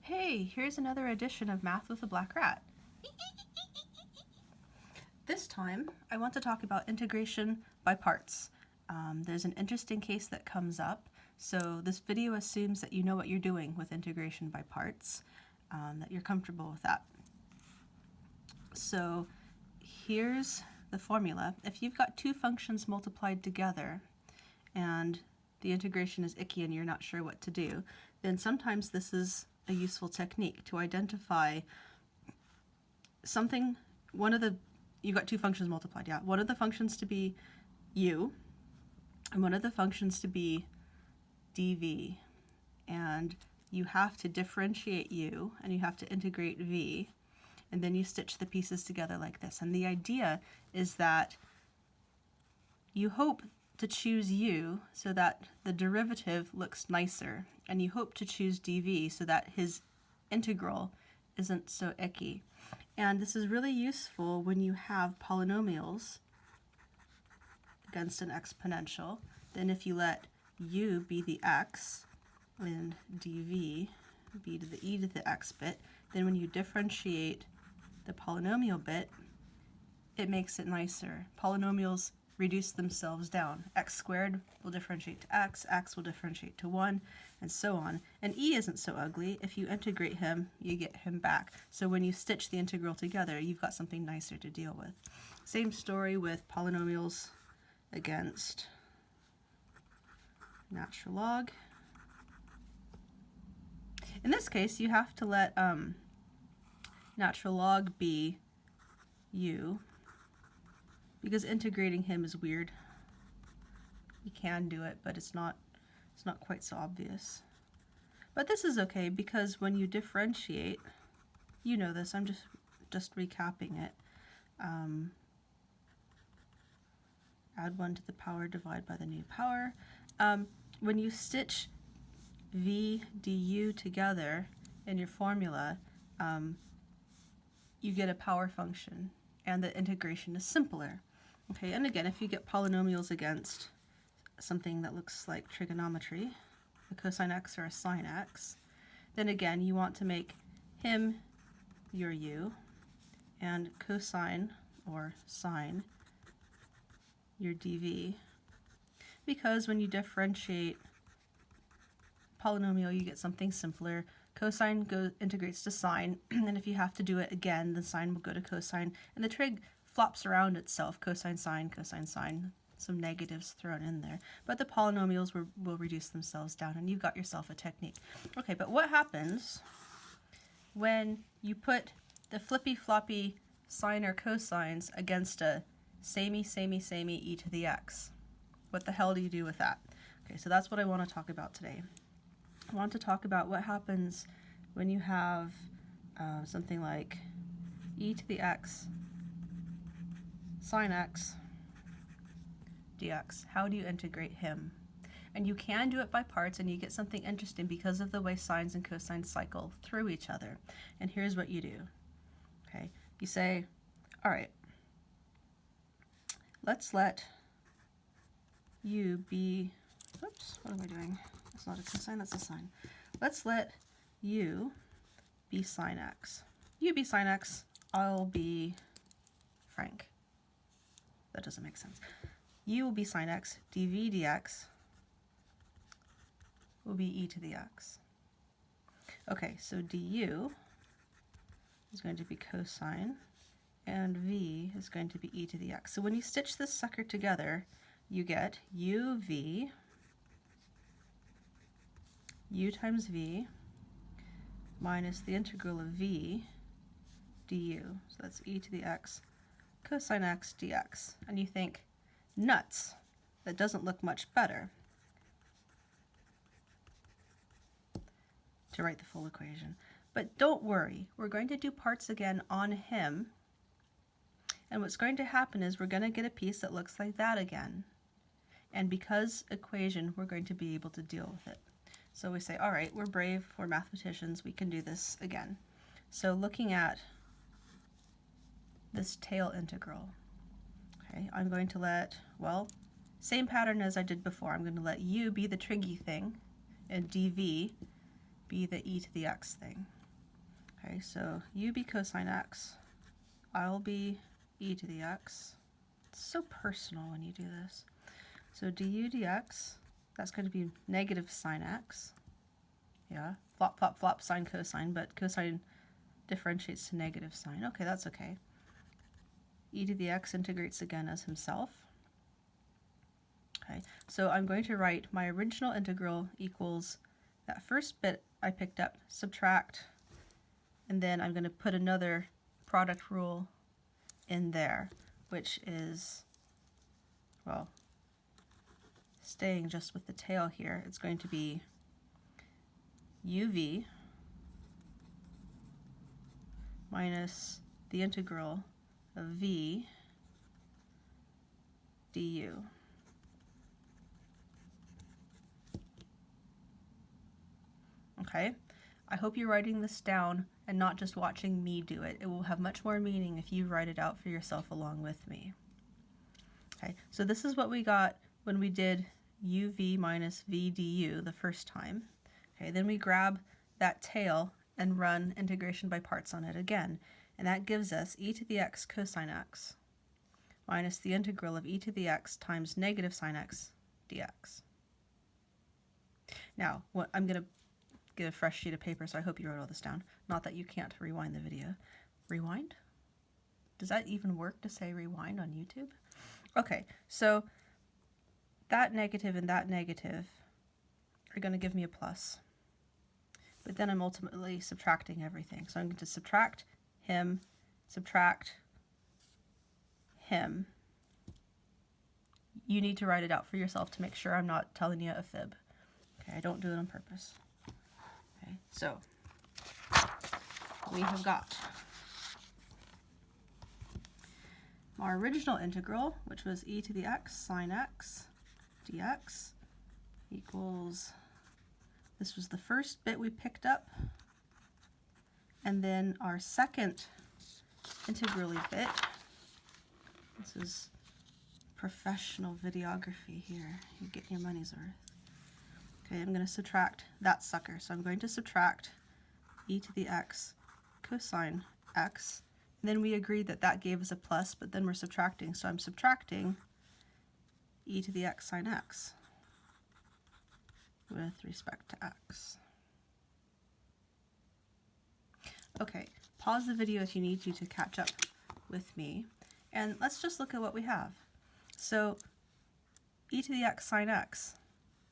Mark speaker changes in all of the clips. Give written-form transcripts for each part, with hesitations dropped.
Speaker 1: Hey, here's another edition of Math with a Black Rat. This time, I want to talk about integration by parts. There's an interesting case that comes up, so this video assumes that you know what you're doing with integration by parts, that you're comfortable with that. So here's the formula. If you've got two functions multiplied together and the integration is icky and you're not sure what to do, then sometimes this is a useful technique to identify something. You've got two functions multiplied, yeah. One of the functions to be u, and one of the functions to be dv. And you have to differentiate u, and you have to integrate v, and then you stitch the pieces together like this. And the idea is that you hope to choose u so that the derivative looks nicer, and you hope to choose dv so that his integral isn't so icky. And this is really useful when you have polynomials against an exponential. Then if you let u be the x and dv be to the e to the x bit, then when you differentiate the polynomial bit, it makes it nicer. Polynomials reduce themselves down. X squared will differentiate to x will differentiate to 1, and so on. And e isn't so ugly. If you integrate him, you get him back. So when you stitch the integral together, you've got something nicer to deal with. Same story with polynomials against natural log. In this case, you have to let natural log be u, because integrating him is weird. You can do it, but it's not quite so obvious. But this is okay, because when you differentiate, you know this, I'm just recapping it. Add 1 to the power, divide by the new power. When you stitch v du together in your formula, you get a power function, and the integration is simpler. Okay, and again, if you get polynomials against something that looks like trigonometry, a cosine x or a sine x, then again, you want to make him your u, and cosine or sine your dv, because when you differentiate polynomial, you get something simpler. Cosine integrates to sine, and if you have to do it again, the sine will go to cosine, and the trig flops around itself, cosine, sine, some negatives thrown in there. But the polynomials will reduce themselves down, and you've got yourself a technique. Okay, but what happens when you put the flippy-floppy sine or cosines against a samey e to the x? What the hell do you do with that? Okay, so that's what I want to talk about today. I want to talk about what happens when you have something like e to the x sine x dx. How do you integrate him? And you can do it by parts, and you get something interesting because of the way sines and cosines cycle through each other. And here's what you do. Okay, you say, all right, let's let u be, oops, what am I doing? That's not a cosine, that's a sine. Let's let u be sine x. U be sine x, I'll be Frank. That doesn't make sense. U will be sine x, dv dx will be e to the x. Okay, so du is going to be cosine, and v is going to be e to the x. So when you stitch this sucker together, you get uv, u times v, minus the integral of v du. So that's e to the x cosine x dx. And you think, nuts, that doesn't look much better to write the full equation. But don't worry, we're going to do parts again on him, and what's going to happen is we're going to get a piece that looks like that again. And because equation, we're going to be able to deal with it. So we say, all right, we're brave, we're mathematicians, we can do this again. So looking at this tail integral, okay, I'm going to let, well, same pattern as I did before. I'm going to let u be the triggy thing, and dv be the e to the x thing. Okay, so you be cosine x, I'll be e to the x. It's so personal when you do this. So du dx, that's going to be negative sine x. Yeah, flop, flop, flop, sine, cosine, but cosine differentiates to negative sine. Okay, that's okay. E to the x integrates again as himself. Okay, so I'm going to write my original integral equals that first bit I picked up, subtract, and then I'm going to put another product rule in there, which is, well, staying just with the tail here, it's going to be uv minus the integral of v du. Okay, I hope you're writing this down and not just watching me do it. It will have much more meaning if you write it out for yourself along with me. Okay, so this is what we got when we did uv minus v du the first time. Okay, then we grab that tail and run integration by parts on it again, and that gives us e to the x cosine x minus the integral of e to the x times negative sine x dx. Now, I'm going to get a fresh sheet of paper, so I hope you wrote all this down. Not that you can't rewind the video. Rewind? Does that even work to say rewind on YouTube? Okay, so that negative and that negative are going to give me a plus. But then I'm ultimately subtracting everything. So I'm going to subtract him, subtract him. You need to write it out for yourself to make sure I'm not telling you a fib. Okay, I don't do it on purpose. Okay, so we have got our original integral, which was e to the x sine x dx equals, this was the first bit we picked up, and then our second integrally bit, this is professional videography here, you get your money's worth. Okay, I'm going to subtract that sucker. So I'm going to subtract e to the x cosine x. And then we agreed that that gave us a plus, but then we're subtracting. So I'm subtracting e to the x sine x with respect to x. Okay, pause the video if you need to catch up with me. And let's just look at what we have. So e to the x sine x,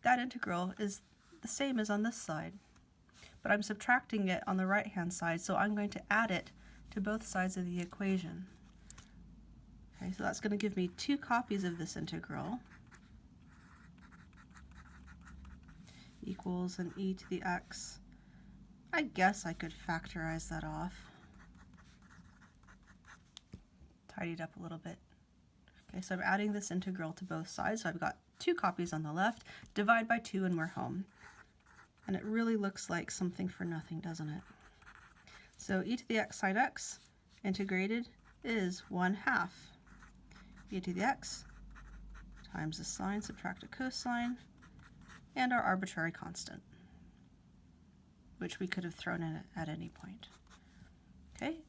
Speaker 1: that integral is the same as on this side, but I'm subtracting it on the right-hand side, so I'm going to add it to both sides of the equation. Okay, so that's going to give me 2 copies of this integral equals an e to the x. I guess I could factorize that off. Tidy it up a little bit. Okay, so I'm adding this integral to both sides, so I've got 2 copies on the left, divide by 2 and we're home. And it really looks like something for nothing, doesn't it? So e to the x sine x integrated is 1/2 e to the x times the sine, subtract a cosine, and our arbitrary constant, which we could have thrown in at any point. Okay?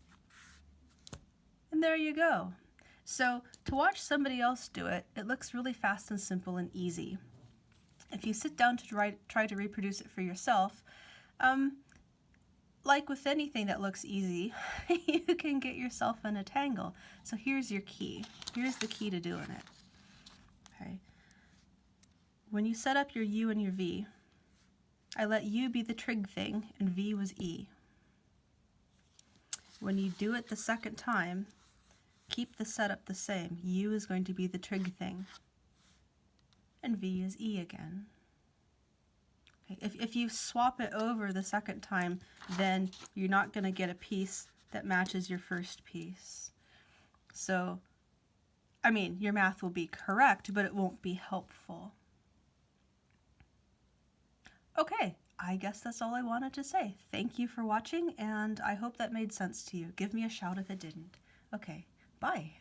Speaker 1: And there you go. So to watch somebody else do it, it looks really fast and simple and easy. If you sit down to try to reproduce it for yourself, like with anything that looks easy, you can get yourself in a tangle. So here's your key. Here's the key to doing it. Okay. When you set up your u and your v, I let u be the trig thing and v was e. When you do it the second time, keep the setup the same. U is going to be the trig thing, and V is E again. Okay. If you swap it over the second time, then you're not going to get a piece that matches your first piece. So, I mean, your math will be correct, but it won't be helpful. Okay, I guess that's all I wanted to say. Thank you for watching, and I hope that made sense to you. Give me a shout if it didn't. Okay. Bye.